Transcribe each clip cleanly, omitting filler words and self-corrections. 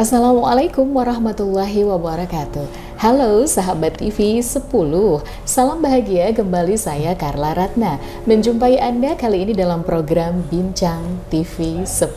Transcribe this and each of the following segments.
Assalamualaikum warahmatullahi wabarakatuh. Halo sahabat TV 10, salam bahagia, kembali saya Carla Ratna menjumpai Anda kali ini dalam program Bincang TV 10.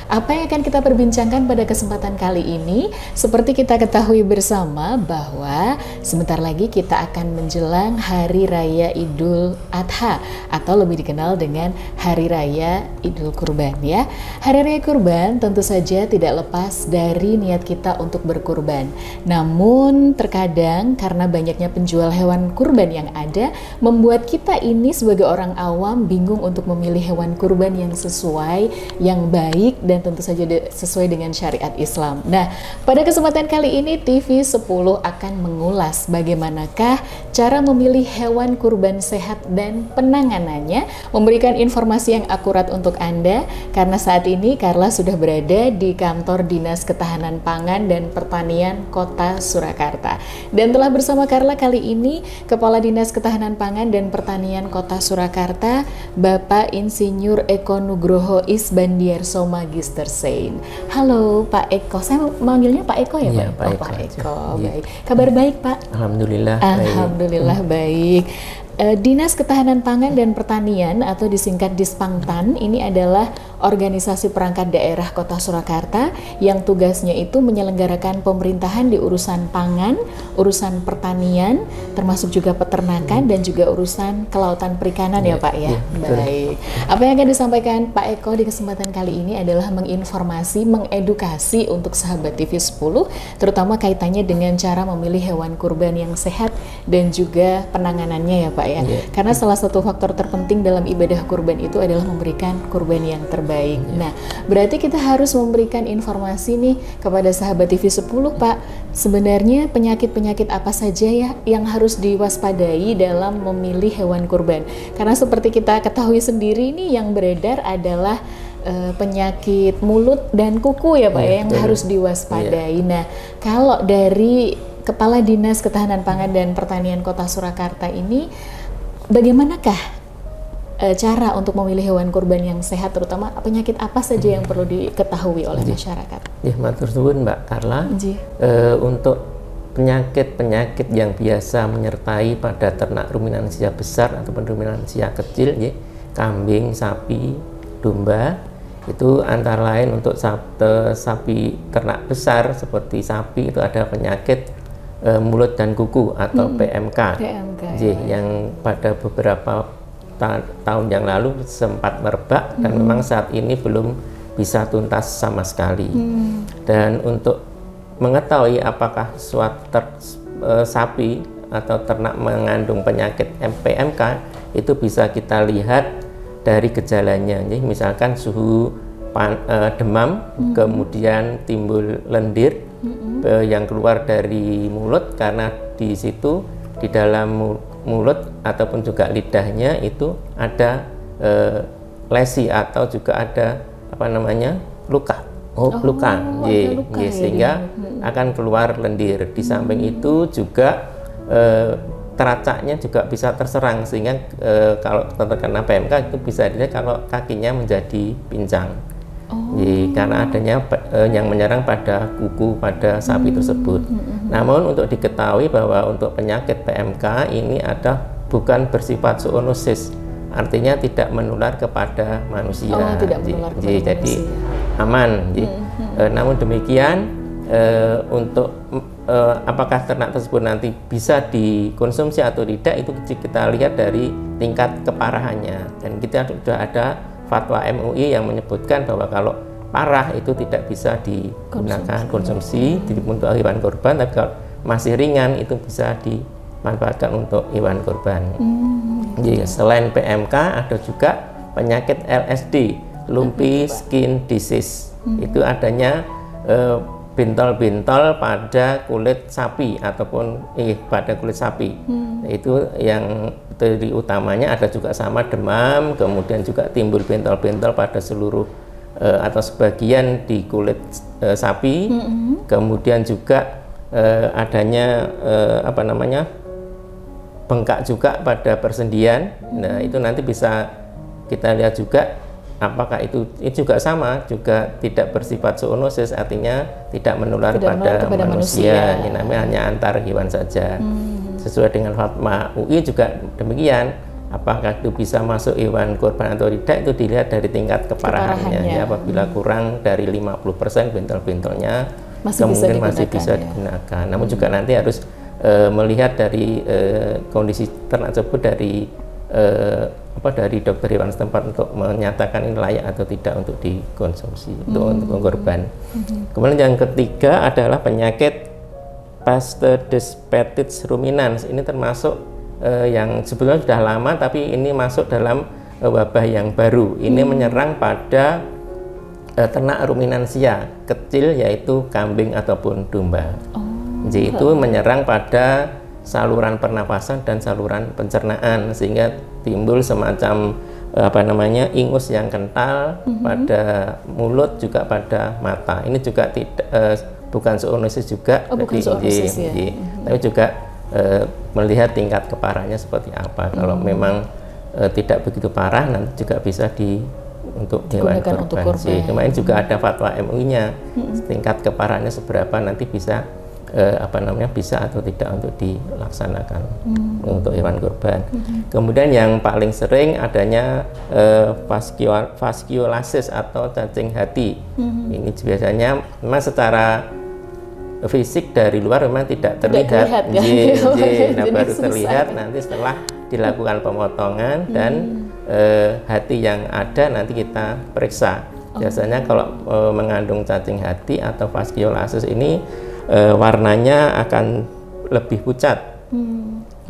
Apa yang akan kita perbincangkan pada kesempatan kali ini? Seperti kita ketahui bersama bahwa sebentar lagi kita akan menjelang Hari Raya Idul Adha atau lebih dikenal dengan Hari Raya Idul Kurban ya. Hari Raya Kurban tentu saja tidak lepas dari niat kita untuk berkurban. Namun terkadang karena banyaknya penjual hewan kurban yang ada, membuat kita ini sebagai orang awam bingung untuk memilih hewan kurban yang sesuai, yang baik, dan tentu saja sesuai dengan syariat Islam. Nah, pada kesempatan kali ini TV 10 akan mengulas bagaimanakah cara memilih hewan kurban sehat dan penanganannya, memberikan informasi yang akurat untuk Anda, karena saat ini Carla sudah berada di kantor Dinas Ketahanan Pangan dan Pertanian Kota Surakarta. Dan telah bersama Carla kali ini Kepala Dinas Ketahanan Pangan dan Pertanian Kota Surakarta, Bapak Insinyur Eko Nugroho Isbandiarso Magister Sein. Halo Pak Eko, saya manggilnya Pak Eko ya, Pak? Pak Eko. Pak Eko, Ya. baik. Kabar baik Pak? Alhamdulillah. Alhamdulillah baik. Dinas Ketahanan Pangan dan Pertanian atau disingkat Dispangtan ini adalah organisasi perangkat daerah Kota Surakarta yang tugasnya itu menyelenggarakan pemerintahan di urusan pangan, urusan pertanian, termasuk juga peternakan dan juga urusan kelautan perikanan ya Pak ya. Baik. Apa yang akan disampaikan Pak Eko di kesempatan kali ini adalah menginformasi, mengedukasi untuk sahabat TV 10, terutama kaitannya dengan cara memilih hewan kurban yang sehat dan juga penanganannya ya Pak ya. Karena salah satu faktor terpenting dalam ibadah kurban itu adalah memberikan kurban yang terbaik. Nah, berarti kita harus memberikan informasi nih kepada sahabat TV 10 Pak. Sebenarnya penyakit-penyakit apa saja ya yang harus diwaspadai dalam memilih hewan kurban? Karena seperti kita ketahui sendiri nih yang beredar adalah penyakit mulut dan kuku ya Pak ya, yang harus diwaspadai. Nah, kalau dari Kepala Dinas Ketahanan Pangan dan Pertanian Kota Surakarta ini, bagaimanakah cara untuk memilih hewan kurban yang sehat, terutama penyakit apa saja yang perlu diketahui oleh masyarakat? Ya, matur suwun Mbak Carla. Untuk penyakit-penyakit yang biasa menyertai pada ternak ruminansia besar ataupun ruminansia kecil, ya, kambing, sapi, domba, itu antara lain untuk sapi ternak besar seperti sapi itu ada penyakit mulut dan kuku atau PMK, yang pada beberapa tahun yang lalu sempat merebak dan memang saat ini belum bisa tuntas sama sekali. Dan untuk mengetahui apakah suatu sapi atau ternak mengandung penyakit PMK itu bisa kita lihat dari gejalanya. Jadi misalkan suhu demam, kemudian timbul lendir yang keluar dari mulut, karena di situ di dalam mulut ataupun juga lidahnya itu ada lesi atau juga ada luka. Luka. Sehingga akan keluar lendir. Di samping itu juga teracaknya juga bisa terserang, sehingga kalau terkena PMK itu bisa dilihat kalau kakinya menjadi pincang. Karena adanya yang menyerang pada kuku pada sapi tersebut. Namun untuk diketahui bahwa untuk penyakit PMK ini bukan bersifat zoonosis, artinya tidak menular kepada manusia. Jadi aman. Namun demikian untuk apakah ternak tersebut nanti bisa dikonsumsi atau tidak itu kita lihat dari tingkat keparahannya, dan kita sudah ada fatwa MUI yang menyebutkan bahwa kalau parah itu tidak bisa digunakan konsumsi untuk hewan kurban, tapi kalau masih ringan itu bisa dimanfaatkan untuk hewan kurban. Jadi selain PMK ada juga penyakit LSD, Lumpy Skin Disease. Itu adanya bintol-bintol pada kulit sapi ataupun pada kulit sapi. Itu yang dari utamanya ada juga sama demam, kemudian juga timbul bentol-bentol pada seluruh atau sebagian di kulit sapi, kemudian juga adanya bengkak juga pada persendian. Nah, itu nanti bisa kita lihat juga apakah itu juga sama, juga tidak bersifat zoonosis, artinya tidak menular pada manusia. Ini namanya hanya antar hewan saja. Sesuai dengan fatwa UI juga demikian. Apakah itu bisa masuk hewan kurban atau tidak, itu dilihat dari tingkat keparahannya. Ya, apabila kurang dari 50% bentol-bentolnya, kemungkinan masih bisa digunakan. Namun juga nanti harus melihat dari kondisi ternak tersebut dari dokter hewan setempat untuk menyatakan ini layak atau tidak untuk dikonsumsi untuk korban. Kemudian yang ketiga adalah penyakit Pasteurdespeptitis ruminans. Ini termasuk yang sebetulnya sudah lama, tapi ini masuk dalam wabah yang baru. Ini menyerang pada ternak ruminansia kecil, yaitu kambing ataupun domba. Jadi itu menyerang pada saluran pernapasan dan saluran pencernaan, sehingga timbul semacam ingus yang kental pada mulut, juga pada mata. Ini juga tidak bukan zoonosis juga, bukan zoonosis, ya. Tapi juga melihat tingkat keparahannya seperti apa. Kalau memang tidak begitu parah, nanti juga bisa untuk hewan kurban. Kemarin juga ada fatwa MUI-nya, tingkat keparahannya seberapa, nanti bisa bisa atau tidak untuk dilaksanakan untuk hewan kurban. Kemudian yang paling sering adanya vaskulitis atau cacing hati. Ini biasanya memang secara fisik dari luar memang tidak terlihat, nah baru terlihat nanti setelah dilakukan pemotongan dan hati yang ada nanti kita periksa. Biasanya kalau mengandung cacing hati atau vaskulitis ini warnanya akan lebih pucat.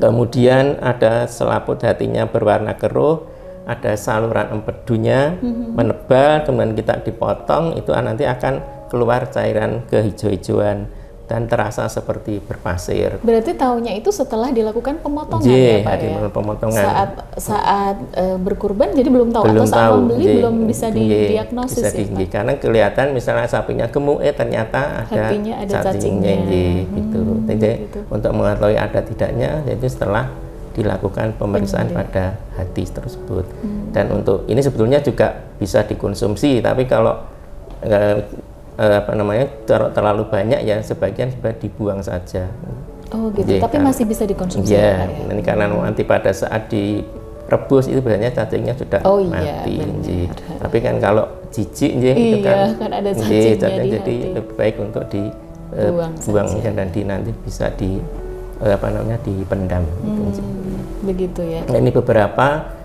Kemudian ada selaput hatinya berwarna keruh, ada saluran empedunya menebal, kemudian kita dipotong, itu nanti akan keluar cairan kehijau-hijauan dan terasa seperti berpasir. Berarti tahunya itu setelah dilakukan pemotongan, ya Pak ya? Pemotongan. Saat berkurban jadi belum tahu, atau saat membeli belum bisa didiagnosis, ya Pak? Karena kelihatan misalnya sapinya gemuk, ternyata ada cacingnya, gitu. Jadi untuk mengetahui ada tidaknya, yaitu setelah dilakukan pemeriksaan pada hati tersebut. Dan untuk ini sebetulnya juga bisa dikonsumsi, tapi kalau terlalu banyak ya sebagian sudah dibuang saja. Gitu. Tapi masih bisa dikonsumsi. Ya, ini karena nanti pada saat direbus itu biasanya cacingnya sudah mati. Tapi kan kalau jijik itu kan ada cacingnya jadi lebih baik untuk dibuang dan nanti bisa dipendam. Begitu ya. Nah, ini beberapa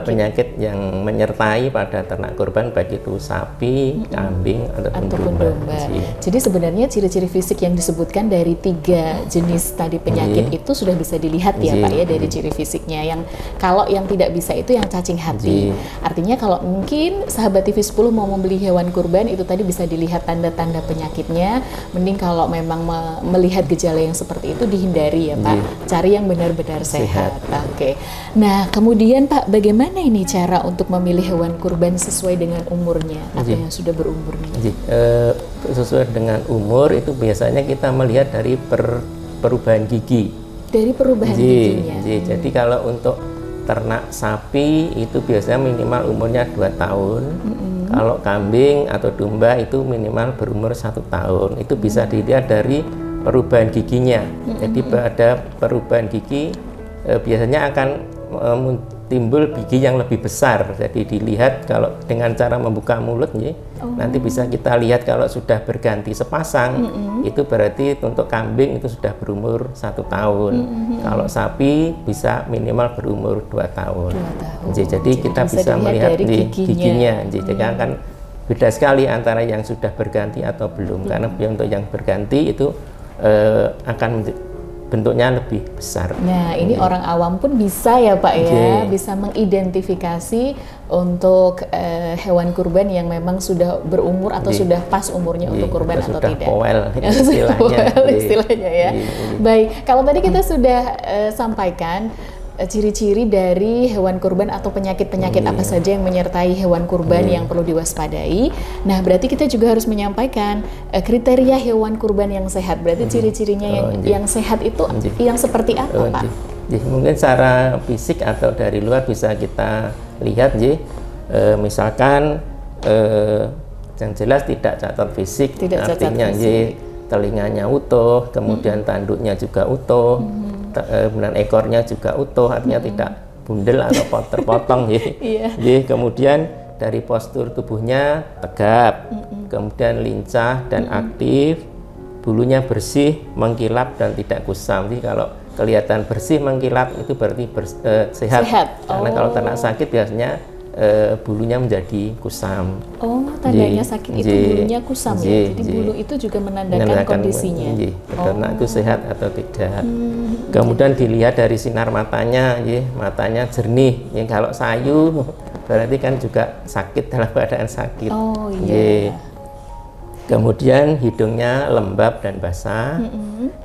penyakit yang menyertai pada ternak kurban, baik itu sapi, kambing, ataupun domba. Jadi sebenarnya ciri-ciri fisik yang disebutkan dari 3 jenis tadi penyakit itu sudah bisa dilihat ya Pak ya dari ciri fisiknya. Yang kalau yang tidak bisa itu yang cacing hati. Artinya kalau mungkin sahabat TV 10 mau membeli hewan kurban, itu tadi bisa dilihat tanda-tanda penyakitnya. Mending kalau memang melihat gejala yang seperti itu dihindari ya Pak. Cari yang benar-benar sehat. Oke. Nah, kemudian Pak, bagaimana ini cara untuk memilih hewan kurban sesuai dengan umurnya atau yang sudah berumur nih? Sesuai dengan umur itu biasanya kita melihat dari perubahan gigi. Dari perubahan giginya. Jadi kalau untuk ternak sapi itu biasanya minimal umurnya 2 tahun. Kalau kambing atau domba itu minimal berumur 1 tahun. Itu bisa dilihat dari perubahan giginya. Jadi pada perubahan gigi biasanya akan timbul gigi yang lebih besar. Jadi dilihat kalau dengan cara membuka mulut nanti bisa kita lihat kalau sudah berganti sepasang itu berarti untuk kambing itu sudah berumur 1 tahun. Kalau sapi bisa minimal berumur 2 tahun. Jadi kita bisa melihat giginya. Jadi akan beda sekali antara yang sudah berganti atau belum. Karena untuk yang berganti itu akan bentuknya lebih besar. Nah, ini orang awam pun bisa ya Pak ya, bisa mengidentifikasi untuk hewan kurban yang memang sudah berumur atau sudah pas umurnya untuk kurban atau tidak. Istilahnya ya. Baik, kalau tadi kita sudah sampaikan ciri-ciri dari hewan kurban atau penyakit-penyakit apa saja yang menyertai hewan kurban yang perlu diwaspadai. Nah, berarti kita juga harus menyampaikan kriteria hewan kurban yang sehat. Berarti ciri-cirinya yang sehat itu yang seperti apa, Pak? Mungkin secara fisik atau dari luar bisa kita lihat, Misalkan yang jelas tidak cacat fisik, artinya telinganya utuh, kemudian tanduknya juga utuh, kemudian ekornya juga utuh, artinya tidak bundel atau terpotong. Kemudian dari postur tubuhnya tegap, kemudian lincah dan aktif, bulunya bersih, mengkilap dan tidak kusam. Jadi kalau kelihatan bersih mengkilap itu berarti sehat. Karena kalau ternak sakit biasanya bulunya menjadi kusam. Oh, tandanya sakit itu bulunya kusam ya. Jadi bulu itu juga menandakan kondisinya. Ternak itu sehat atau tidak. Kemudian dilihat dari sinar matanya, matanya jernih. Kalau sayu berarti kan juga sakit, dalam keadaan sakit. Oh iya. Kemudian hidungnya lembab dan basah.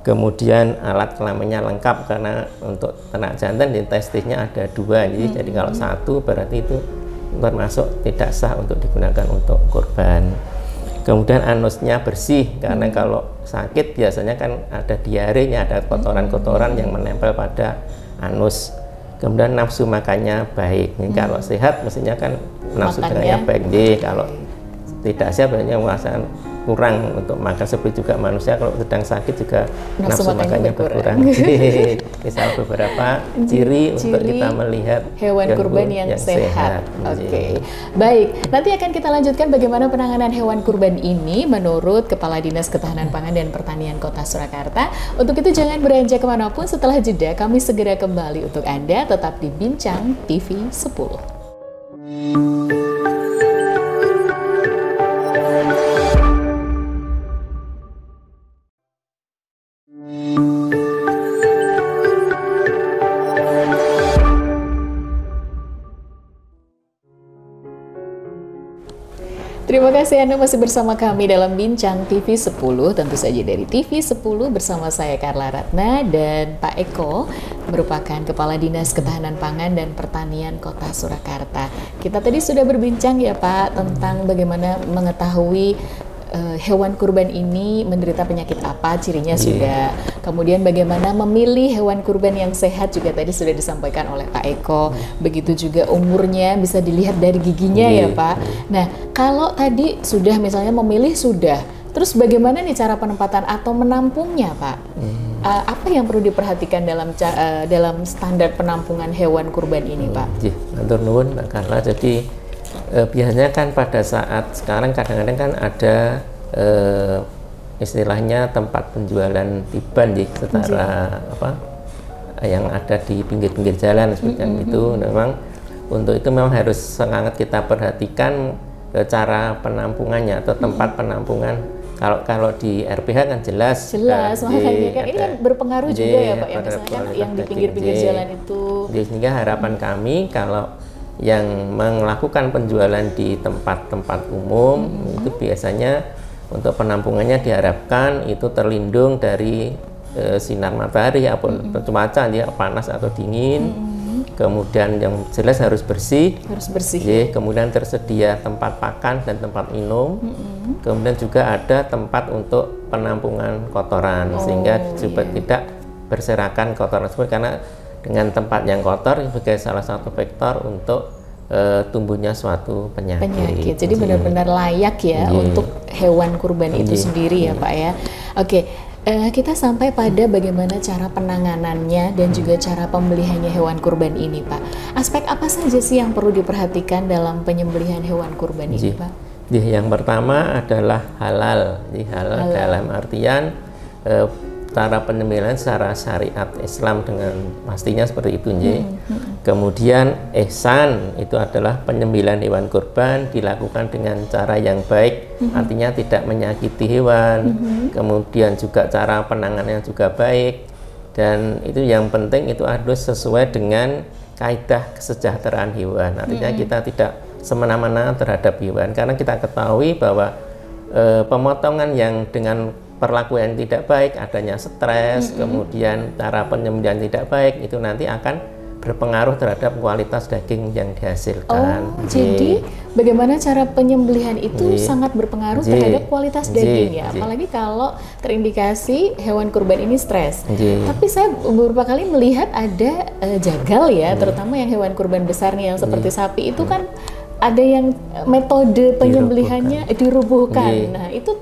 Kemudian alat kelaminnya lengkap, karena untuk ternak jantan di testisnya ada 2. Jadi kalau 1 berarti itu termasuk tidak sah untuk digunakan untuk kurban. Kemudian anusnya bersih, karena kalau sakit biasanya kan ada diarenya, ada kotoran-kotoran yang menempel pada anus. Kemudian nafsu makannya baik. Kalau sehat mestinya kan nafsu makannya baik. Kalau tidak sehat biasanya merasakan kurang untuk makan. Seperti juga manusia kalau sedang sakit juga nafsu makannya berkurang. Misal beberapa ciri untuk kita melihat hewan kurban yang sehat. Oke. Baik, nanti akan kita lanjutkan bagaimana penanganan hewan kurban ini menurut Kepala Dinas Ketahanan Pangan dan Pertanian Kota Surakarta. Untuk itu jangan beranjak kemanapun, setelah jeda kami segera kembali untuk Anda, tetap di Bincang TV 10. Terima kasih Anda masih bersama kami dalam Bincang TV 10, tentu saja dari TV 10 bersama saya Carla Ratna dan Pak Eko, merupakan Kepala Dinas Ketahanan Pangan dan Pertanian Kota Surakarta. Kita tadi sudah berbincang ya Pak tentang bagaimana mengetahui hewan kurban ini menderita penyakit apa, cirinya sudah. Kemudian bagaimana memilih hewan kurban yang sehat juga tadi sudah disampaikan oleh Pak Eko. Begitu juga umurnya bisa dilihat dari giginya ya Pak. Nah, kalau tadi sudah misalnya memilih sudah, terus bagaimana nih cara penempatan atau menampungnya Pak? Apa yang perlu diperhatikan dalam standar penampungan hewan kurban ini Pak? Matur nuwun Mbak Carla. Jadi biasanya kan pada saat sekarang kadang-kadang kan ada istilahnya tempat penjualan tiban secara yang ada di pinggir-pinggir jalan seperti itu. Memang untuk itu memang harus sangat kita perhatikan cara penampungannya atau tempat penampungan. Kalau di RPH kan jelas makanya kan ini kan berpengaruh juga ya Pak ya, misalkan yang di pinggir-pinggir jalan itu. Sehingga harapan kami kalau yang melakukan penjualan di tempat-tempat umum itu biasanya untuk penampungannya diharapkan itu terlindung dari sinar matahari ataupun cuaca panas atau dingin. Kemudian yang jelas harus bersih. Kemudian tersedia tempat pakan dan tempat minum. Kemudian juga ada tempat untuk penampungan kotoran sehingga juga tidak berserakan kotoran tersebut, karena dengan tempat yang kotor sebagai salah satu faktor untuk tumbuhnya suatu penyakit. Jadi benar-benar layak ya untuk hewan kurban itu sendiri ya Pak ya. Oke, kita sampai pada bagaimana cara penanganannya dan juga cara pembeliannya hewan kurban ini Pak. Aspek apa saja sih yang perlu diperhatikan dalam penyembelihan hewan kurban ini Pak? Yang pertama adalah halal. Halal dalam artian cara penyembelihan secara syariat Islam dengan pastinya seperti itu. Kemudian ihsan itu adalah penyembelihan hewan kurban dilakukan dengan cara yang baik, artinya tidak menyakiti hewan. Kemudian juga cara penanganannya juga baik, dan itu yang penting itu harus sesuai dengan kaidah kesejahteraan hewan. Artinya kita tidak semena-mena terhadap hewan, karena kita ketahui bahwa pemotongan yang dengan perlakuan yang tidak baik, adanya stres, kemudian cara penyembelihan tidak baik, itu nanti akan berpengaruh terhadap kualitas daging yang dihasilkan. Jadi bagaimana cara penyembelihan itu sangat berpengaruh terhadap kualitas daging ya, apalagi kalau terindikasi hewan kurban ini stres. Tapi saya beberapa kali melihat ada jagal ya, terutama yang hewan kurban besar nih yang seperti sapi itu kan ada yang metode penyembelihannya dirubuhkan. Nah, itu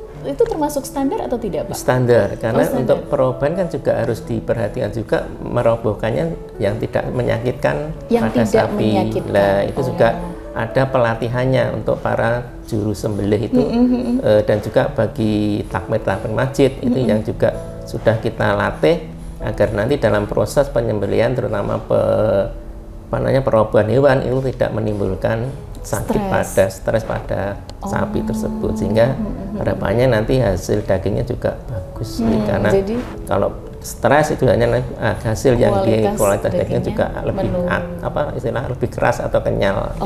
termasuk standar atau tidak, Pak? Standar, karena untuk perobahan kan juga harus diperhatikan juga merobohkannya yang tidak menyakitkan pada sapi. Nah, itu juga ada pelatihannya untuk para juru sembelih itu, dan juga bagi takmir masjid itu yang juga sudah kita latih agar nanti dalam proses penyembelihan terutama perobahan hewan itu tidak menimbulkan sakit stres pada sapi tersebut, sehingga harapannya nanti hasil dagingnya juga bagus. Karena kalau stres itu hanya hasil yang kualitas dagingnya juga lebih lebih keras atau kenyal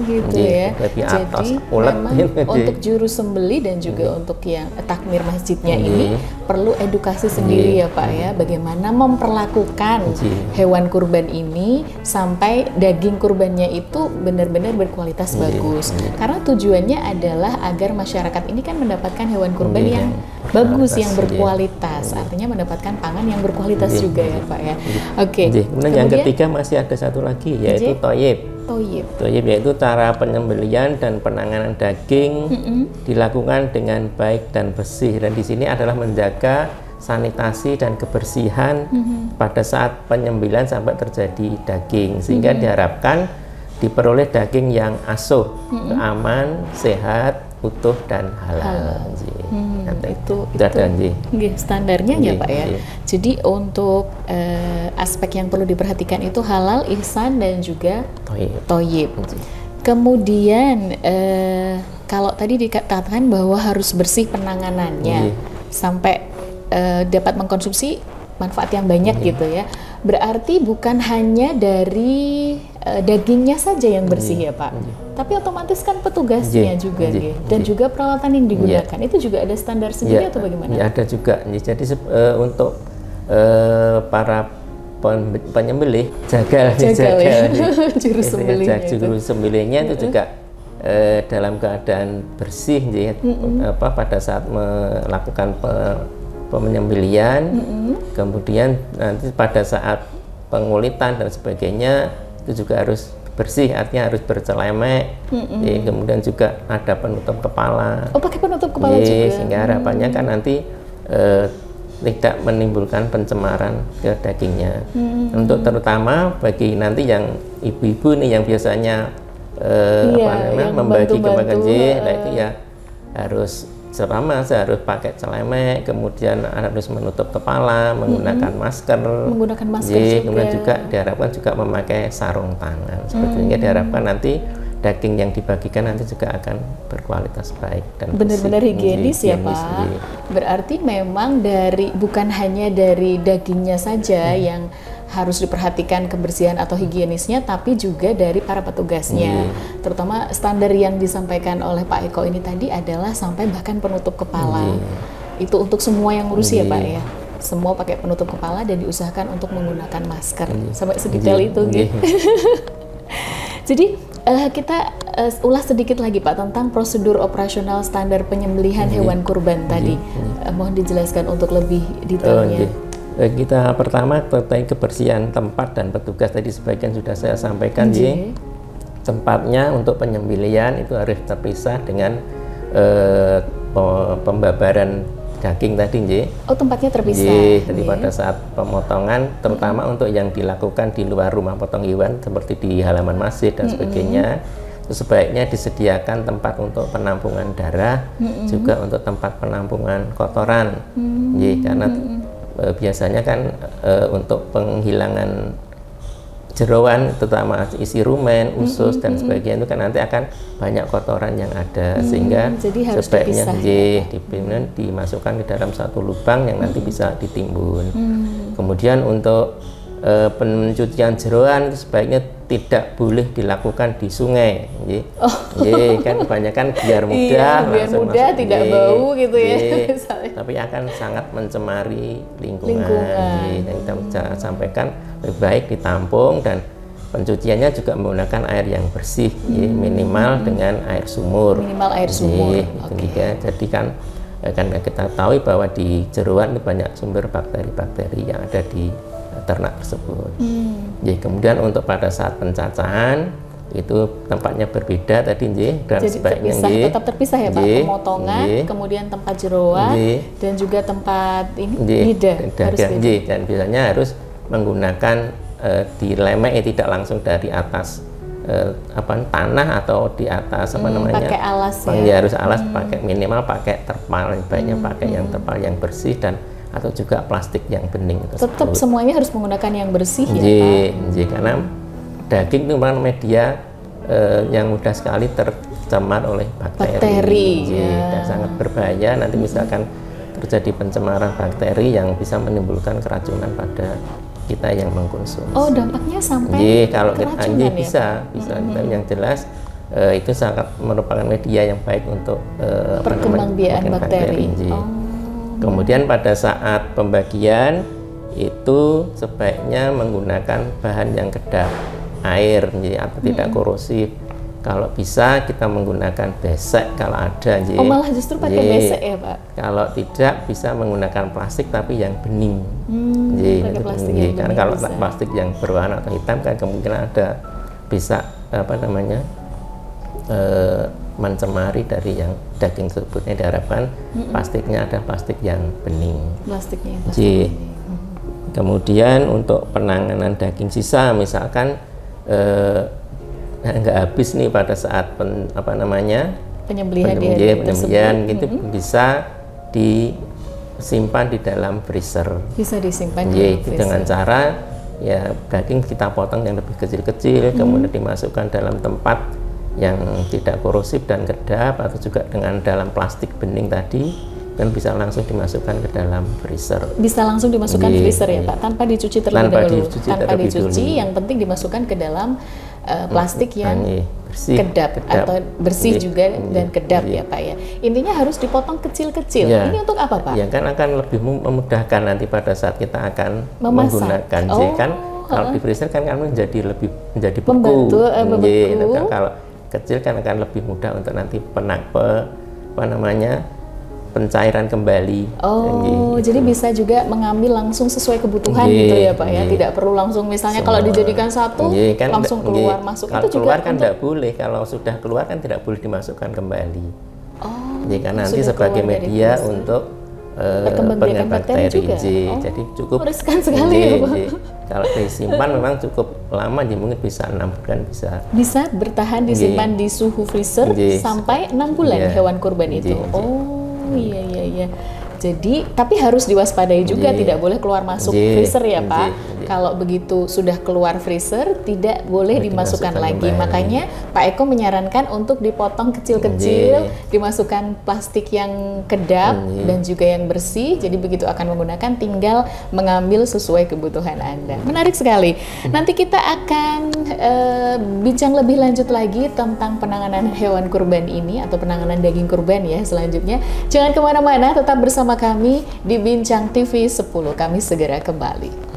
gitu ya. Lebih atas, jadi ulet, memang untuk juru sembeli dan juga untuk yang takmir masjidnya ini perlu edukasi sendiri ya Pak ya, bagaimana memperlakukan hewan kurban ini sampai daging kurbannya itu benar-benar berkualitas bagus. Karena tujuannya adalah agar masyarakat ini kan mendapatkan hewan kurban yang bagus, yang berkualitas, artinya mendapatkan pangan yang berkualitas juga ya Pak ya. Kemudian yang ketiga masih ada satu lagi, yaitu toyib. Toyib yaitu cara penyembelihan dan penanganan daging dilakukan dengan baik dan bersih, dan di sini adalah menjaga sanitasi dan kebersihan pada saat penyembelihan sampai terjadi daging, sehingga diharapkan diperoleh daging yang asuh, aman, sehat, utuh dan halal. Itu standarnya ya Pak ya. Jadi untuk aspek yang perlu diperhatikan itu halal, ihsan dan juga toyib. Kemudian kalau tadi dikatakan bahwa harus bersih penanganannya sampai dapat mengkonsumsi manfaat yang banyak gitu ya. Berarti bukan hanya dari dagingnya saja yang bersih ya Pak, tapi otomatis kan petugasnya juga dan juga peralatan yang digunakan itu juga ada standar sendiri atau bagaimana? Ada juga. Jadi untuk para penyembelih juru sembelihnya itu juga dalam keadaan bersih pada saat melakukan penyembelihan, kemudian nanti pada saat pengulitan dan sebagainya itu juga harus bersih, artinya harus bercelemek. Kemudian juga ada penutup kepala. Pakai penutup kepala juga. Sehingga harapannya kan nanti tidak menimbulkan pencemaran ke dagingnya. Untuk terutama bagi nanti yang ibu-ibu nih yang biasanya membagi kembang nah itu ya harus harus pakai celemek, kemudian harus menutup kepala, menggunakan masker, kemudian juga diharapkan juga memakai sarung tangan. Sebetulnya diharapkan nanti daging yang dibagikan nanti juga akan berkualitas baik dan benar-benar higienis ya Pak. Berarti memang bukan hanya dari dagingnya saja yang harus diperhatikan kebersihan atau higienisnya, tapi juga dari para petugasnya. Terutama standar yang disampaikan oleh Pak Eko ini tadi adalah sampai bahkan penutup kepala. Itu untuk semua yang ngurus ya Pak ya. Semua pakai penutup kepala dan diusahakan untuk menggunakan masker. Sampai sedetail itu gitu. Jadi kita ulas sedikit lagi Pak tentang prosedur operasional standar penyembelihan hewan kurban tadi. Mohon dijelaskan untuk lebih detailnya. Kita pertama terkait kebersihan tempat dan petugas tadi sebagian sudah saya sampaikan. Tempatnya untuk penyembelihan itu harus terpisah dengan pembabaran daging tadi. Tempatnya terpisah. Jadi pada saat pemotongan terutama untuk yang dilakukan di luar rumah potong hewan seperti di halaman masjid dan sebagainya, itu sebaiknya disediakan tempat untuk penampungan darah, juga untuk tempat penampungan kotoran. Karena biasanya kan untuk penghilangan jeroan, terutama isi rumen, usus dan sebagainya itu kan nanti akan banyak kotoran yang ada, sehingga sebaiknya dimasukkan ke dalam satu lubang yang nanti bisa ditimbun. Kemudian untuk pencucian jeroan itu sebaiknya tidak boleh dilakukan di sungai. Kan kebanyakan biar mudah, tidak bau gitu ya. Tapi akan sangat mencemari lingkungan. Yang kita bisa sampaikan lebih baik ditampung dan pencuciannya juga menggunakan air yang bersih, minimal dengan air sumur. Jadi kan kita tahu bahwa di jeroan itu banyak sumber bakteri-bakteri yang ada di ternak tersebut. Kemudian untuk pada saat pencacahan itu tempatnya berbeda tadi nggih, dan jadi sebaiknya tetap terpisah ya Pak, pemotongan, kemudian tempat jeroan dan juga tempat ini lidah harus beda. Dan biasanya harus menggunakan dilemek tidak langsung dari atas tanah atau di atas pakai alas ya harus alas, pakai minimal pakai terpal, baiknya pakai yang terpal yang bersih dan atau juga plastik yang bening. Tetap semuanya harus menggunakan yang bersih ya Pak. Karena daging itu merupakan media yang mudah sekali tercemar oleh bakteri dan sangat berbahaya. Nanti misalkan terjadi pencemaran bakteri yang bisa menimbulkan keracunan pada kita yang mengkonsumsi. Oh, dampaknya sampai kalau keracunan bisa. Tapi yang jelas itu sangat merupakan media yang baik untuk perkembangbiakan bakteri. Kemudian pada saat pembagian itu sebaiknya menggunakan bahan yang kedap air atau tidak korosif. Kalau bisa kita menggunakan besek kalau ada. Malah justru pakai besek ya Pak? Kalau tidak bisa menggunakan plastik tapi yang bening. Karena kalau plastik yang berwarna atau hitam kan kemungkinan ada bisa mencemari dari yang daging tersebut. Diharapkan plastiknya ada plastik yang bening. Kemudian untuk penanganan daging sisa, misalkan nggak habis nih pada saat penyembelihan gitu, bisa disimpan di dalam freezer. Bisa disimpan di dalam freezer. Dengan cara ya daging kita potong yang lebih kecil-kecil, kemudian dimasukkan dalam tempat yang tidak korosif dan kedap, atau juga dengan dalam plastik bening tadi, dan bisa langsung dimasukkan ke dalam freezer. Bisa langsung dimasukkan freezer ya Pak, tanpa dicuci terlebih dahulu. Tanpa dicuci, yang penting dimasukkan ke dalam plastik yang kedap atau bersih juga dan kedap ya Pak ya. Intinya harus dipotong kecil-kecil. Ini untuk apa Pak? Ya kan akan lebih memudahkan nanti pada saat kita akan menggunakan. Kalau di freezer kan menjadi beku. Kalau kecil kan akan lebih mudah untuk nanti pencairan kembali. Jadi bisa juga mengambil langsung sesuai kebutuhan gitu ya Pak ya. Tidak perlu langsung misalnya kalau dijadikan satu langsung keluar masuk. Kalau itu keluar juga kan tidak boleh. Kalau sudah keluar kan tidak boleh dimasukkan kembali. Karena nanti sebagai media untuk perkembangbiakan bakteri juga. Jadi cukup riskan sekali ya Pak. Kalau disimpan memang cukup lama, mungkin bisa 6 bulan bisa bertahan disimpan di suhu freezer sampai 6 bulan hewan kurban itu. Iya. Jadi, tapi harus diwaspadai juga, tidak boleh keluar masuk freezer ya Pak. Kalau begitu sudah keluar freezer, tidak boleh dimasukkan lagi. Makanya Pak Eko menyarankan untuk dipotong kecil-kecil, dimasukkan plastik yang kedap dan juga yang bersih. Jadi begitu akan menggunakan, tinggal mengambil sesuai kebutuhan Anda. Menarik sekali. Nanti kita akan bincang lebih lanjut lagi tentang penanganan hewan kurban ini atau penanganan daging kurban ya selanjutnya. Jangan kemana-mana, tetap bersama kami di Bincang TV 10. Kami segera kembali.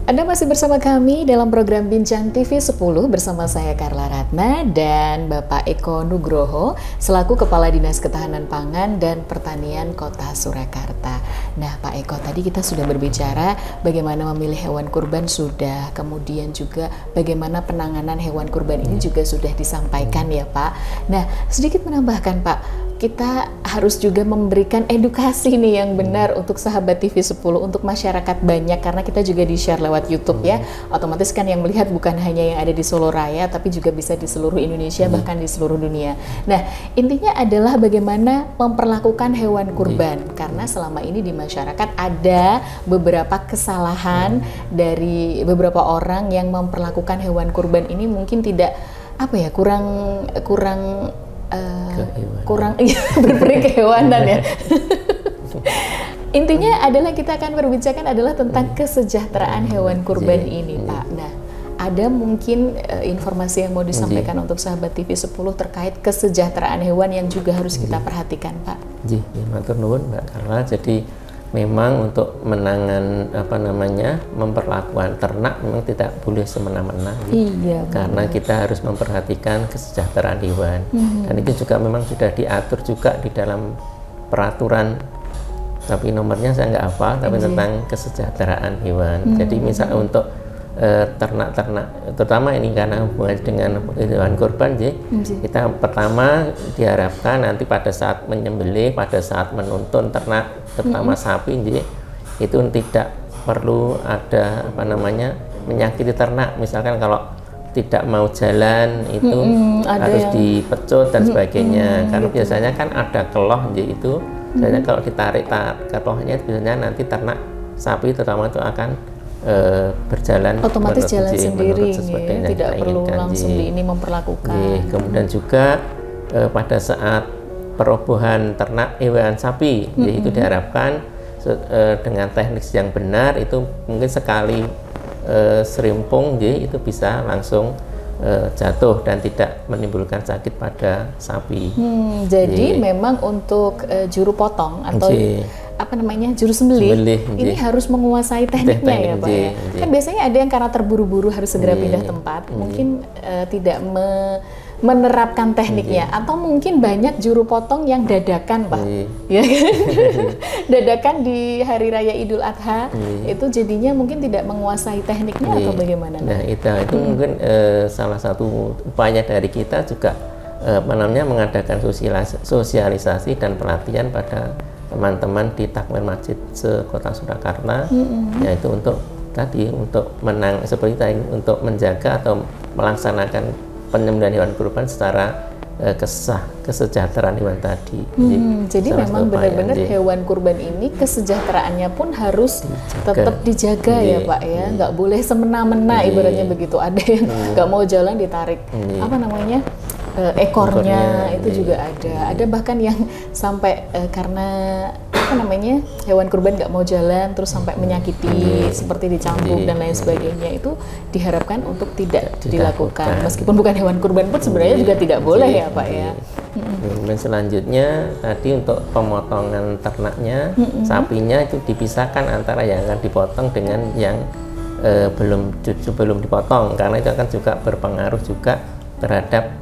Anda masih bersama kami dalam program Bincang TV 10 bersama saya Carla Ratna dan Bapak Eko Nugroho selaku Kepala Dinas Ketahanan Pangan dan Pertanian Kota Surakarta. Nah Pak Eko, tadi kita sudah berbicara bagaimana memilih hewan kurban sudah, kemudian juga bagaimana penanganan hewan kurban ini juga sudah disampaikan ya Pak. Nah sedikit menambahkan Pak, kita harus juga memberikan edukasi nih yang benar untuk sahabat TV 10, untuk masyarakat banyak, karena kita juga di-share lewat YouTube ya. Otomatis kan yang melihat bukan hanya yang ada di Solo Raya, tapi juga bisa di seluruh Indonesia, bahkan di seluruh dunia. Nah, intinya adalah bagaimana memperlakukan hewan kurban, karena selama ini di masyarakat ada beberapa kesalahan dari beberapa orang yang memperlakukan hewan kurban ini mungkin tidak kurang berperi kehewanan ya. Intinya adalah kita akan berbicarakan adalah tentang kesejahteraan hewan kurban ini Pak. Nah, ada mungkin informasi yang mau disampaikan untuk sahabat TV 10 terkait kesejahteraan hewan yang juga harus kita perhatikan Pak. Matur nuwun Mbak Carla. Jadi memang untuk menangan memperlakukan ternak memang tidak boleh semena-mena, karena kita harus memperhatikan kesejahteraan hewan. Dan itu juga memang sudah diatur juga di dalam peraturan, tapi nomornya saya nggak hafal, tapi tentang kesejahteraan hewan. Jadi misal untuk ternak-ternak, terutama ini karena hubungannya dengan hewan kurban, kita pertama diharapkan nanti pada saat menyembelih, pada saat menuntun ternak, terutama sapi, itu tidak perlu ada menyakiti ternak. Misalkan kalau tidak mau jalan itu harus dipecut dan sebagainya, karena biasanya kan ada keloh, itu biasanya kalau ditarik kelohnya biasanya nanti ternak sapi terutama itu akan berjalan otomatis jalan sendiri, tidak perlu langsung ini memperlakukan. Kemudian juga pada saat perobohan ternak hewan sapi, itu diharapkan dengan teknik yang benar, itu mungkin sekali serimpung itu bisa langsung jatuh dan tidak menimbulkan sakit pada sapi. Jadi memang untuk juru potong atau juru sembelih ini harus menguasai tekniknya ya Pak ya. Kan biasanya ada yang karena terburu-buru harus segera pindah tempat, mungkin tidak menerapkan tekniknya, atau mungkin banyak juru potong yang dadakan Pak, ya kan? Dadakan di hari raya Idul Adha, itu jadinya mungkin tidak menguasai tekniknya atau bagaimana? Nah itu mungkin salah satu upaya dari kita juga mengadakan sosialisasi dan pelatihan pada teman-teman di Takmir Masjid se-Kota Surakarta, yaitu untuk untuk menjaga atau melaksanakan penyembelihan hewan kurban secara kesejahteraan hewan tadi. Jadi memang benar-benar hewan kurban ini kesejahteraannya pun harus tetap dijaga ya Pak ya, nggak boleh semena-mena ibaratnya begitu. Ada yang nggak mau jalan ditarik ekornya itu juga ada bahkan yang sampai karena hewan kurban nggak mau jalan terus sampai menyakiti seperti dicambuk dan lain sebagainya, itu diharapkan untuk tidak dilakukan meskipun bukan hewan kurban pun sebenarnya juga tidak boleh ya Pak ya. Dan selanjutnya tadi untuk pemotongan ternaknya, sapinya itu dipisahkan antara yang akan dipotong dengan yang belum dipotong, karena itu akan juga berpengaruh juga terhadap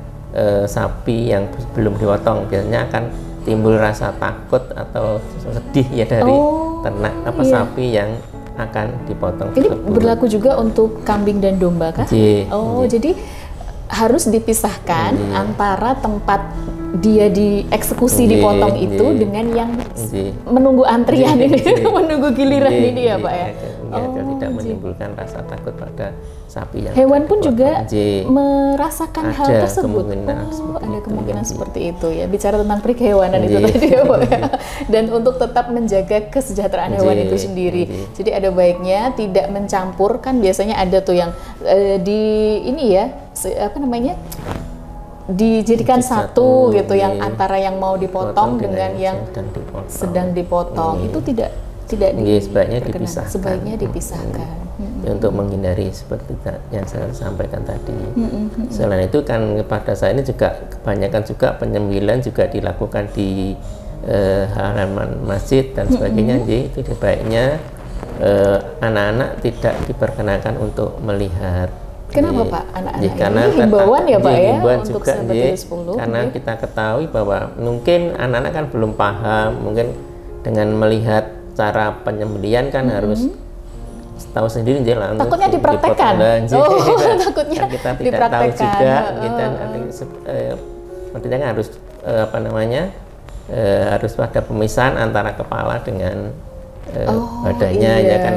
sapi yang belum dipotong. Biasanya akan timbul rasa takut atau sedih ya dari ternak sapi yang akan dipotong. Ini berlaku juga untuk kambing dan domba kah? Jadi harus dipisahkan antara tempat dia dieksekusi dipotong itu dengan yang menunggu antrian ini, menunggu giliran ini ya Pak ya. Tidak menimbulkan rasa takut pada sapi yang hewan pun juga merasakan hal tersebut. Ada kemungkinan seperti itu ya. Bicara tentang perikehewanan itu tadi ya Pak ya. Dan untuk tetap menjaga kesejahteraan hewan itu sendiri. Jadi ada baiknya tidak mencampur, kan biasanya ada tuh yang dijadikan satu gitu, yang antara yang mau dipotong dengan yang sedang dipotong. Itu tidak sebaiknya dipisahkan. Untuk menghindari seperti yang saya sampaikan tadi. Selain itu kan pada saat ini juga kebanyakan juga penyembelihan juga dilakukan di halaman masjid dan sebagainya. Jadi itu sebaiknya anak-anak tidak diperkenakan untuk melihat. Kenapa Pak anak-anak? Karena himbauan ya Pak ya untuk sahabat 10. Karena kita ketahui bahwa mungkin anak-anak kan belum paham, mungkin dengan melihat cara penyembelihan kan harus tahu sendiri takutnya dipraktekkan. Takutnya kita tidak tahu juga, kita nanti harus harus ada pemisahan antara kepala dengan badannya, ya kan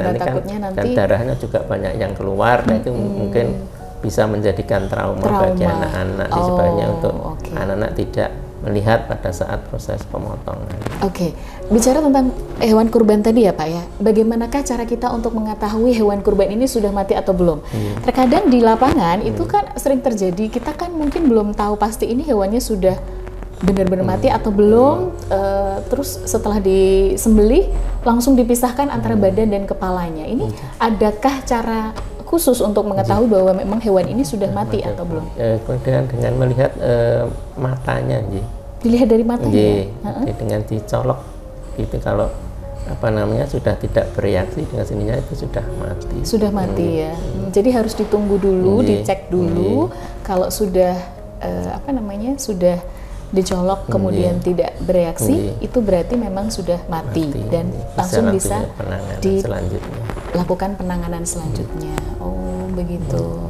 dan darahnya juga banyak yang keluar. Nah itu mungkin bisa menjadikan trauma bagi anak-anak. Sebenarnya untuk anak-anak tidak melihat pada saat proses pemotongan. Bicara tentang hewan kurban tadi ya Pak ya, bagaimanakah cara kita untuk mengetahui hewan kurban ini sudah mati atau belum? Terkadang di lapangan itu kan sering terjadi, kita kan mungkin belum tahu pasti ini hewannya sudah benar-benar mati atau belum, terus setelah disembelih langsung dipisahkan antara badan dan kepalanya. Ini adakah cara khusus untuk mengetahui bahwa memang hewan ini sudah mati atau belum? Kemudian dengan melihat matanya, dilihat dari matanya, dengan dicolok gitu. Kalau sudah tidak bereaksi dengan sendirinya, itu sudah mati. Sudah mati ya. Jadi harus ditunggu dulu, dicek dulu. Kalau sudah sudah dicolok kemudian tidak bereaksi, itu berarti memang sudah mati dan langsung bisa dilakukan penanganan selanjutnya. Oh begitu.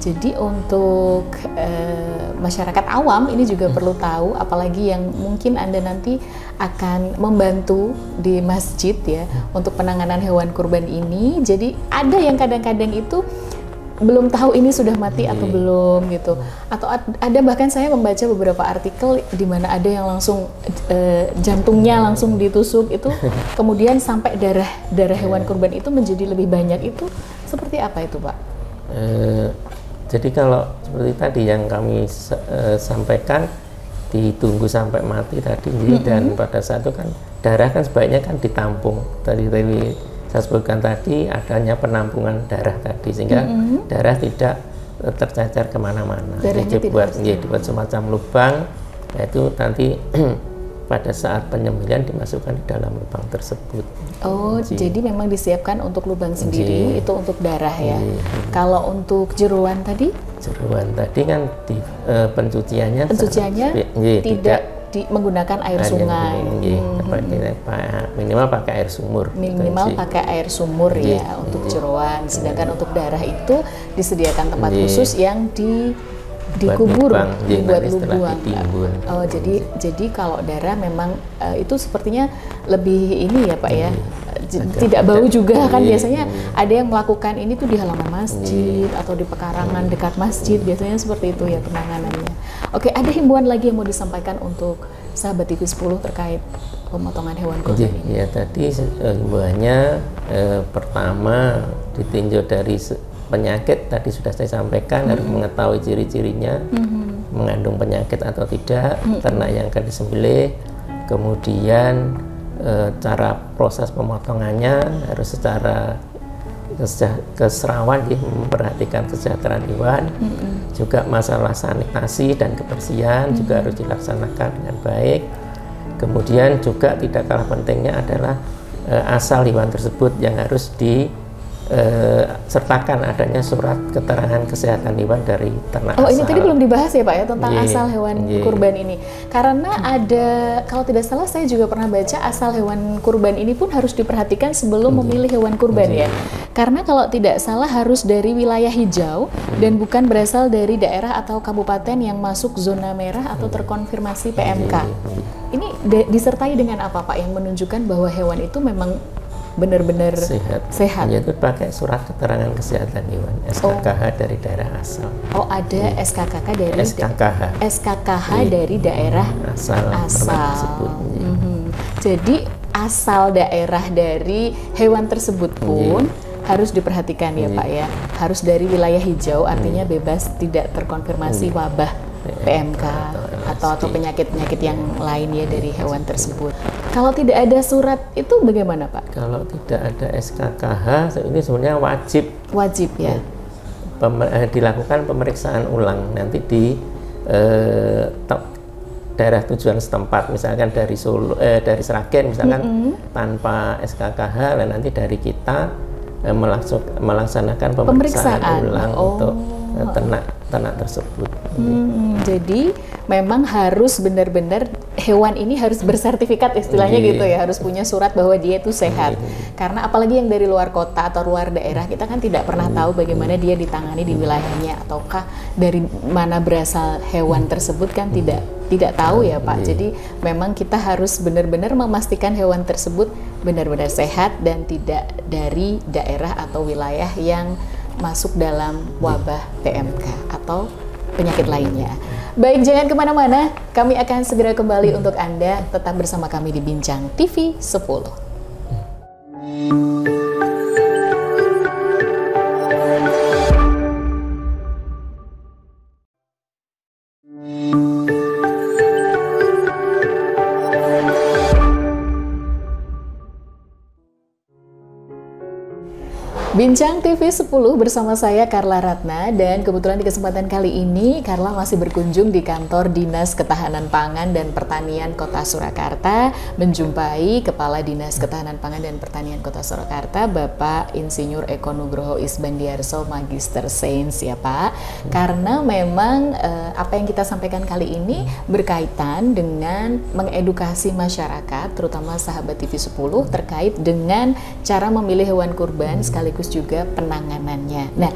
Jadi untuk masyarakat awam ini juga perlu tahu, apalagi yang mungkin Anda nanti akan membantu di masjid ya untuk penanganan hewan kurban ini. Jadi ada yang kadang-kadang itu belum tahu ini sudah mati atau belum gitu. Atau ada bahkan saya membaca beberapa artikel di mana ada yang langsung jantungnya langsung ditusuk itu, kemudian sampai darah hewan kurban itu menjadi lebih banyak. Itu seperti apa itu, Pak? Jadi kalau seperti tadi yang kami sampaikan, ditunggu sampai mati tadi, dan pada saat itu kan darah kan sebaiknya kan ditampung. Tadi saya sebutkan tadi adanya penampungan darah tadi, sehingga darah tidak tercacar kemana-mana. Jadi dibuat semacam lubang, yaitu nanti pada saat penyembelihan dimasukkan di dalam lubang tersebut. Oh, jadi memang disiapkan untuk lubang sendiri, itu untuk darah ya. Kalau untuk jeruan tadi? Jeruan tadi kan pencuciannya tidak menggunakan air sungai. Minimal pakai air sumur. Minimal pakai air sumur ya untuk jeruan. Sedangkan untuk darah itu disediakan tempat khusus yang dikubur, dibuat lubang. Oh, jadi kalau darah memang itu sepertinya lebih ini ya Pak ya, tidak bau juga kan. Biasanya ada yang melakukan ini tuh di halaman masjid atau di pekarangan dekat masjid, biasanya seperti itu ya penanganannya. Oke, ada himbauan lagi yang mau disampaikan untuk sahabat TV 10 terkait pemotongan hewan kurban ini? Ya, tadi himbauannya pertama ditinjau dari penyakit, tadi sudah saya sampaikan, harus mengetahui ciri-cirinya, mengandung penyakit atau tidak, ternak yang akan disembelih, kemudian cara proses pemotongannya harus secara keserawan, memperhatikan kesejahteraan hewan, juga masalah sanitasi dan kebersihan juga harus dilaksanakan dengan baik. Kemudian juga tidak kalah pentingnya adalah asal hewan tersebut yang harus sertakan adanya surat keterangan kesehatan hewan dari ternak asal. Oh, ini tadi belum dibahas ya Pak ya tentang asal hewan kurban ini. Karena ada, kalau tidak salah saya juga pernah baca, asal hewan kurban ini pun harus diperhatikan sebelum memilih hewan kurban ya. Karena kalau tidak salah harus dari wilayah hijau dan bukan berasal dari daerah atau kabupaten yang masuk zona merah atau terkonfirmasi PMK. Ini disertai dengan apa Pak yang menunjukkan bahwa hewan itu memang benar-benar sehat. Yaitu pakai surat keterangan kesehatan hewan SKKH dari daerah asal. Oh, ada SKKH dari SKKH dari daerah asal tersebut. Jadi asal daerah dari hewan tersebut pun harus diperhatikan ya Pak ya. Harus dari wilayah hijau, artinya bebas tidak terkonfirmasi wabah PMK atau penyakit-penyakit yang lain ya dari hewan tersebut. Kalau tidak ada surat itu bagaimana Pak? Kalau tidak ada SKKH ini sebenarnya wajib ya. Dilakukan pemeriksaan ulang nanti di daerah tujuan setempat, misalkan dari dari Sragen misalkan tanpa SKKH, dan nanti dari kita melaksanakan pemeriksaan ulang untuk ternak tersebut. Jadi memang harus benar-benar hewan ini harus bersertifikat istilahnya gitu ya, harus punya surat bahwa dia itu sehat. Karena apalagi yang dari luar kota atau luar daerah, kita kan tidak pernah tahu bagaimana dia ditangani di wilayahnya, ataukah dari mana berasal hewan tersebut kan tidak tahu ya Pak. Jadi memang kita harus benar-benar memastikan hewan tersebut benar-benar sehat dan tidak dari daerah atau wilayah yang masuk dalam wabah PMK atau penyakit lainnya. Baik, jangan kemana-mana, kami akan segera kembali untuk Anda, tetap bersama kami di Bincang TV 10. Bincang TV 10 bersama saya Karla Ratna, dan kebetulan di kesempatan kali ini Karla masih berkunjung di kantor Dinas Ketahanan Pangan dan Pertanian Kota Surakarta, menjumpai Kepala Dinas Ketahanan Pangan dan Pertanian Kota Surakarta, Bapak Insinyur Eko Nugroho Isbandiarso, Magister Sains ya Pak. Karena memang apa yang kita sampaikan kali ini berkaitan dengan mengedukasi masyarakat, terutama sahabat TV 10 terkait dengan cara memilih hewan kurban sekaligus juga penanganannya. Nah,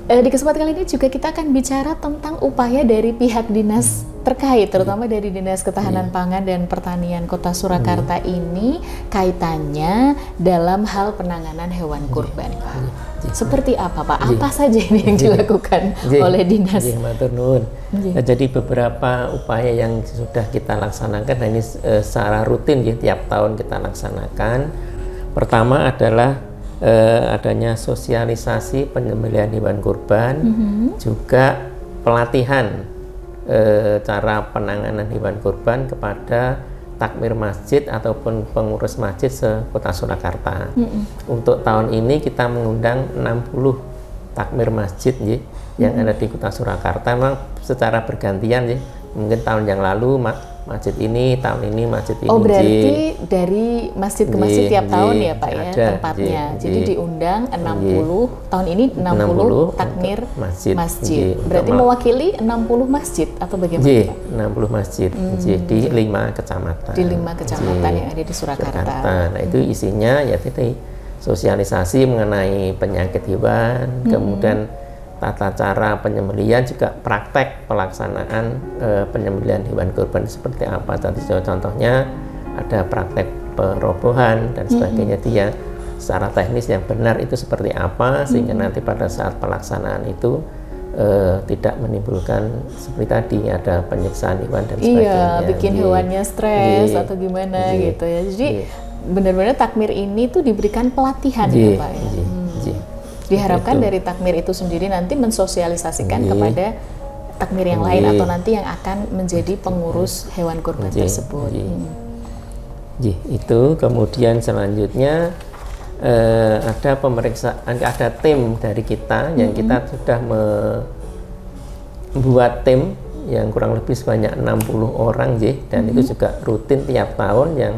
di kesempatan kali ini juga kita akan bicara tentang upaya dari pihak dinas terkait, terutama dari Dinas Ketahanan Pangan dan Pertanian Kota Surakarta ini kaitannya dalam hal penanganan hewan kurban, Pak. Seperti apa, Pak? Apa saja ini yang dilakukan oleh dinas? Jadi beberapa upaya yang sudah kita laksanakan, nah ini secara rutin ya, tiap tahun kita laksanakan. Pertama adalah adanya sosialisasi penyembelihan hewan kurban, juga pelatihan cara penanganan hewan kurban kepada takmir masjid ataupun pengurus masjid se-Kota Surakarta. Untuk tahun ini kita mengundang 60 takmir masjid ya, yang ada di Kota Surakarta, memang secara bergantian ya. Mungkin tahun yang lalu masjid ini, tahun ini masjid ini. Oh, berarti dari masjid ke masjid tiap tahun ya Pak ya tempatnya. Jadi diundang 60, tahun ini 60 takmir masjid. Berarti mewakili 60 masjid atau bagaimana Pak? 60 masjid di 5 kecamatan. Di 5 kecamatan yang ada di Surakarta. Nah, itu isinya ya tadi sosialisasi mengenai penyakit hewan, kemudian tata cara penyembelihan, juga praktek pelaksanaan penyembelihan hewan kurban seperti apa. Tadi contohnya ada praktek perobohan dan sebagainya, dia secara teknis yang benar itu seperti apa, sehingga nanti pada saat pelaksanaan itu tidak menimbulkan seperti tadi ada penyiksaan hewan dan sebagainya. Iya, bikin hewannya stres atau gimana gitu ya. Jadi benar-benar takmir ini tuh diberikan pelatihan ya Pak ya. Diharapkan dari takmir itu sendiri nanti mensosialisasikan kepada takmir yang lain atau nanti yang akan menjadi pengurus hewan kurban tersebut. Itu kemudian selanjutnya ada pemeriksaan, ada tim dari kita yang kita sudah membuat tim yang kurang lebih sebanyak 60 orang dan itu juga rutin tiap tahun, yang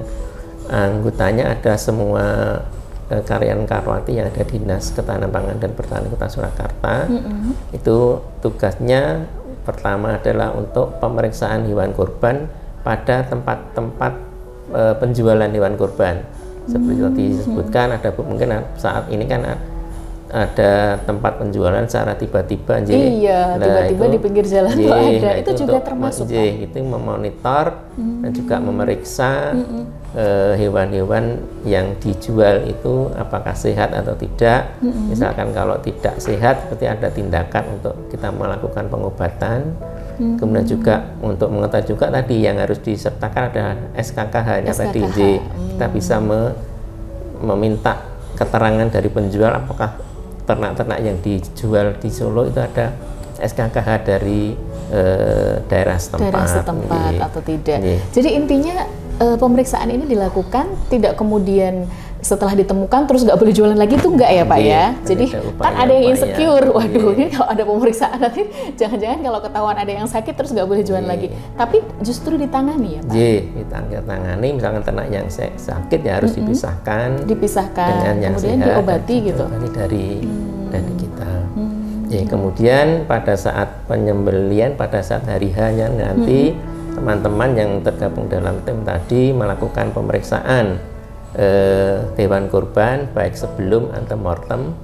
anggotanya ada semua karyawan Karwati yang ada di Dinas Ketahanan Pangan dan Pertanian Kota Surakarta. Itu tugasnya pertama adalah untuk pemeriksaan hewan kurban pada tempat-tempat penjualan hewan kurban. Seperti tadi disebutkan, ada mungkin saat ini kan ada tempat penjualan secara tiba-tiba. Tiba-tiba di pinggir jalan tuh ada. Itu juga termasuk itu memonitor dan juga memeriksa hewan-hewan yang dijual itu apakah sehat atau tidak. Misalkan kalau tidak sehat, berarti ada tindakan untuk kita melakukan pengobatan. Kemudian juga untuk mengetahui juga tadi yang harus disertakan ada SKKH-nya tadi. Kita bisa meminta keterangan dari penjual apakah ternak-ternak yang dijual di Solo itu ada SKKH dari daerah setempat atau tidak. Jadi intinya pemeriksaan ini dilakukan tidak kemudian setelah ditemukan terus nggak boleh jualan lagi, itu enggak ya Pak ya. Jadi kan ada yang insecure, waduh ini kalau ada pemeriksaan nanti jangan-jangan kalau ketahuan ada yang sakit terus nggak boleh jualan lagi. Tapi justru ditangani ya Pak. Ditangani, misalkan ternak yang sakit ya harus dipisahkan dengan yang kemudian sehat, diobati gitu. Dari kita. Kemudian pada saat penyembelihan, pada saat hari H-nya nanti teman-teman yang tergabung dalam tim tadi melakukan pemeriksaan hewan kurban baik sebelum antemortem,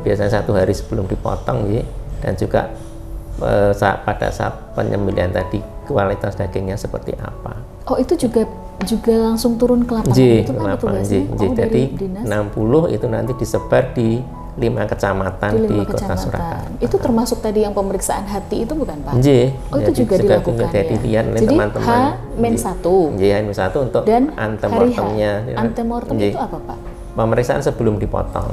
biasanya 1 hari sebelum dipotong dan juga pada saat penyembelihan tadi kualitas dagingnya seperti apa. Oh, itu juga langsung turun ke lapangan itu Pak petugasnya? Jadi 60 itu nanti disebar di 5 kecamatan di Kota Surakarta. Itu termasuk tadi yang pemeriksaan hati itu bukan Pak? Itu juga dilakukan ya. Jadi teman-teman H-1 untuk dan antemortemnya. Antemortem itu apa Pak? Pemeriksaan sebelum dipotong.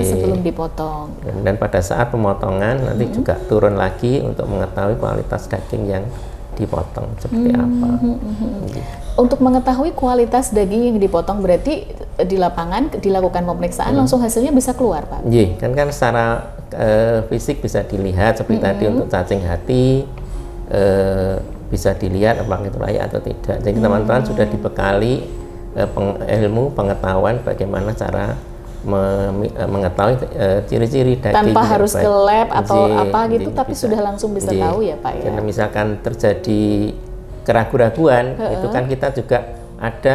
Sebelum dipotong. Dan pada saat pemotongan nanti juga turun lagi untuk mengetahui kualitas daging yang dipotong seperti apa. untuk mengetahui kualitas daging yang dipotong berarti di lapangan dilakukan pemeriksaan langsung hasilnya bisa keluar, Pak? Iya, kan secara fisik bisa dilihat seperti tadi untuk cacing hati bisa dilihat apakah itu layak atau tidak. Jadi teman-teman sudah dibekali ilmu pengetahuan bagaimana cara mengetahui ciri-ciri daging tanpa harus ke lab atau apa gitu, tapi bisa, sudah langsung bisa tahu ya, Pak ya. Karena misalkan terjadi keraguan-raguan, itu kan kita juga ada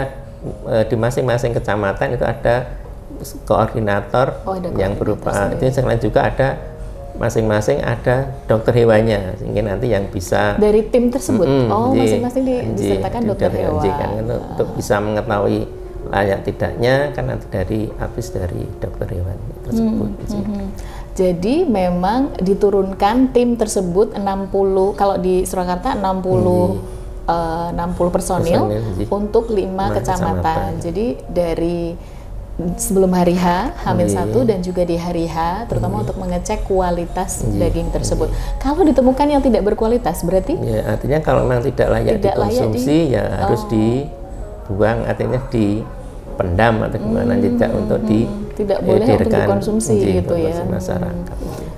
di masing-masing kecamatan itu ada koordinator yang berupa itu, selain juga ada masing-masing ada dokter hewannya, sehingga nanti yang bisa dari tim tersebut. Masing-masing disertakan dokter hewan kan, untuk bisa mengetahui layak tidaknya kan nanti dari dokter hewan tersebut. Jadi memang diturunkan tim tersebut 60, kalau di Surakarta 60 personil untuk 5 kecamatan. Jadi dari sebelum hari H, H-1 dan juga di hari H, terutama untuk mengecek kualitas daging tersebut. Kalau ditemukan yang tidak berkualitas, berarti? Ya, artinya kalau memang tidak layak dikonsumsi, ya harus dibuang, artinya dipendam atau gimana, tidak untuk tidak boleh untuk dikonsumsi gitu ya. Masyarakat.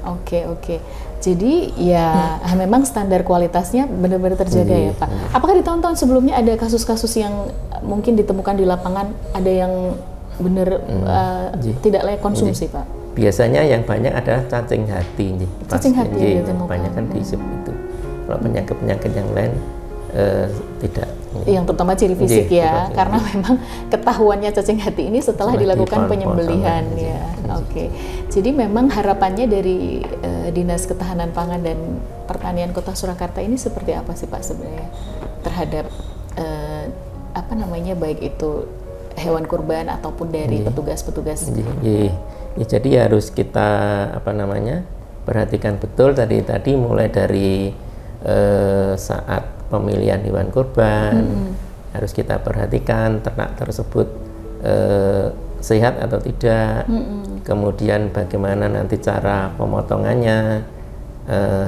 Oke. Jadi ya memang standar kualitasnya benar-benar terjaga ya, Pak. Apakah di tahun-tahun sebelumnya ada kasus-kasus yang mungkin ditemukan di lapangan ada yang benar tidak layak konsumsi, Pak? Biasanya yang banyak adalah cacing hati. Cacing hati banyak kan diisip itu. Kalau penyakit-penyakit yang lain tidak. Yang terutama ciri fisik ya, karena memang ketahuannya cacing hati ini setelah dilakukan penyembelihan ya. Oke. Jadi memang harapannya dari Dinas Ketahanan Pangan dan Pertanian Kota Surakarta ini seperti apa sih, Pak, sebenarnya terhadap baik itu hewan kurban ataupun dari petugas-petugas? Ya, jadi harus kita perhatikan betul tadi mulai dari saat pemilihan hewan kurban harus kita perhatikan ternak tersebut sehat atau tidak, kemudian bagaimana nanti cara pemotongannya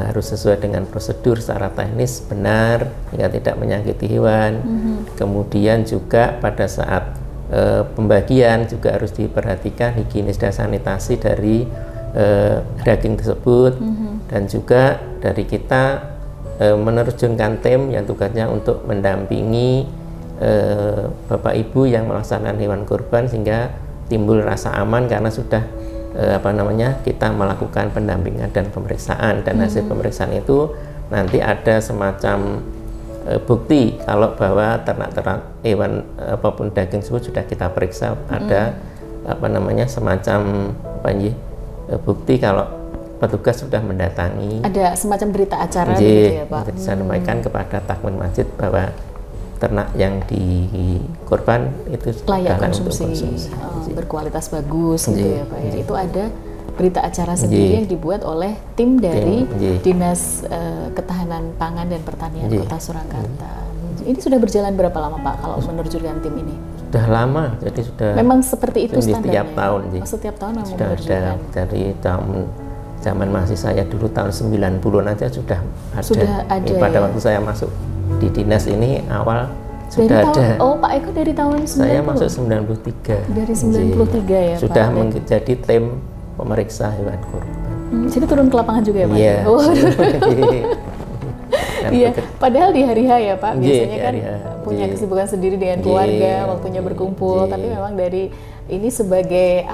harus sesuai dengan prosedur secara teknis benar hingga tidak menyakiti hewan. Kemudian juga pada saat pembagian juga harus diperhatikan higienis dan sanitasi dari daging tersebut, dan juga dari kita menerjunkan tim yang tugasnya untuk mendampingi Bapak Ibu yang melaksanakan hewan kurban sehingga timbul rasa aman karena sudah kita melakukan pendampingan dan pemeriksaan, dan hasil pemeriksaan itu nanti ada semacam bukti kalau bahwa ternak hewan apapun daging tersebut sudah kita periksa, ada semacam bukti kalau petugas sudah mendatangi. Ada semacam berita acara gitu ya, Pak? Saya sampaikan kepada Takmin Masjid bahwa ternak yang dikorban itu layak konsumsi, berkualitas bagus gitu ya, Pak. Itu ada berita acara sendiri yang dibuat oleh tim dari Dinas Ketahanan Pangan dan Pertanian Kota Surakarta. Ini sudah berjalan berapa lama, Pak, kalau menerjunkan tim ini? Sudah lama, jadi sudah. Memang seperti itu standarnya. Setiap tahun, setiap tahun memang sudah ada dari zaman masih saya dulu tahun 90-an aja sudah ada. Pada waktu saya masuk di dinas ini awal sudah ada. Pak Eko dari tahun 90? Saya masuk 93. Dari 93 ya, sudah Pak? menjadi tim pemeriksa hewan kurban. Jadi turun ke lapangan juga ya, Pak? Iya. Iya, padahal di hari H ya, Pak, biasanya kan punya kesibukan sendiri dengan keluarga, waktunya berkumpul, tapi memang dari ini sebagai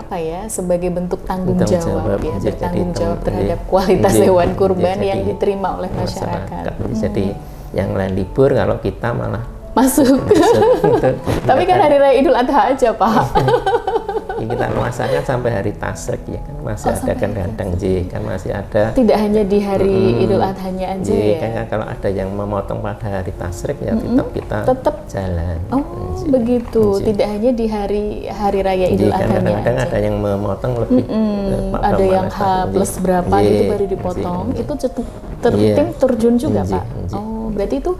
sebagai bentuk tanggung jawab ya, bertanggung jawab terhadap kualitas hewan kurban yang diterima oleh masyarakat. Jadi yang lain libur, kalau kita malah masuk. Tapi kan hari raya Idul Adha aja, Pak. Kita melaksanakan sampai hari Tasyrik ya kan, masih ada kadang-kadang kan masih ada. Tidak hanya di hari Idul Adha-nya aja ya. Kan kalau ada yang memotong pada hari Tasyrik ya tetap jalan. Begitu. Tidak hanya di hari raya Idul Adha-nya. Kadang-kadang ada yang memotong lebih. Ada yang H plus berapa itu baru dipotong. Itu tim terjun juga, Pak. Berarti itu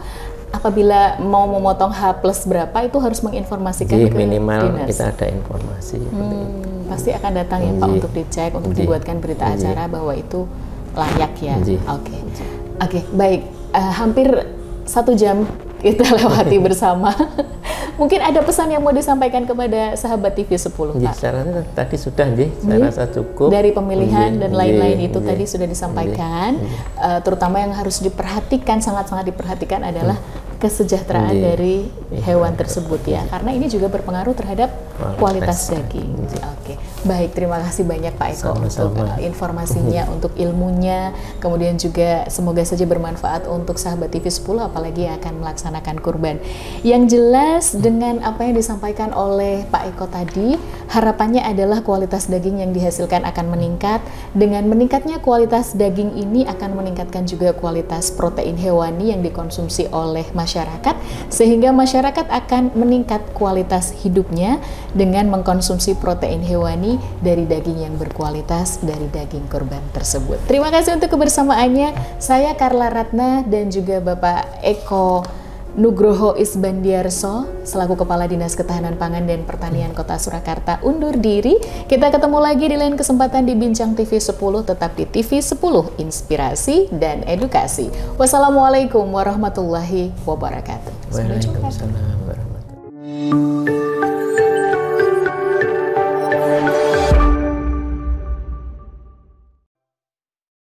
apabila mau memotong H plus berapa itu harus menginformasikan ke minimal dinas. Kita ada informasi. Pasti akan datang ya, Pak, untuk dicek, untuk dibuatkan berita acara bahwa itu layak ya. Oke, baik. Hampir 1 jam kita lewati bersama. Mungkin ada pesan yang mau disampaikan kepada sahabat TV 10, Pak? Saya rasa tadi sudah, saya rasa cukup. Dari pemilihan dan lain-lain itu tadi sudah disampaikan. Terutama yang harus diperhatikan, sangat-sangat diperhatikan adalah kesejahteraan dari hewan tersebut ya, karena ini juga berpengaruh terhadap kualitas daging. Oke, baik, terima kasih banyak Pak Eko untuk informasinya, untuk ilmunya, kemudian juga semoga saja bermanfaat untuk sahabat TV 10 apalagi yang akan melaksanakan kurban. Yang jelas dengan apa yang disampaikan oleh Pak Eko tadi, harapannya adalah kualitas daging yang dihasilkan akan meningkat. Dengan meningkatnya kualitas daging ini akan meningkatkan juga kualitas protein hewani yang dikonsumsi oleh masyarakat, sehingga masyarakat akan meningkat kualitas hidupnya dengan mengkonsumsi protein hewani dari daging yang berkualitas dari daging kurban tersebut. Terima kasih untuk kebersamaannya. Saya Karla Ratna dan juga Bapak Eko Nugroho Isbandiarso selaku Kepala Dinas Ketahanan Pangan dan Pertanian Kota Surakarta undur diri. Kita ketemu lagi di lain kesempatan di Bincang TV 10, tetap di TV 10, inspirasi dan edukasi. Wassalamualaikum warahmatullahi wabarakatuh. Waalaikumsalam.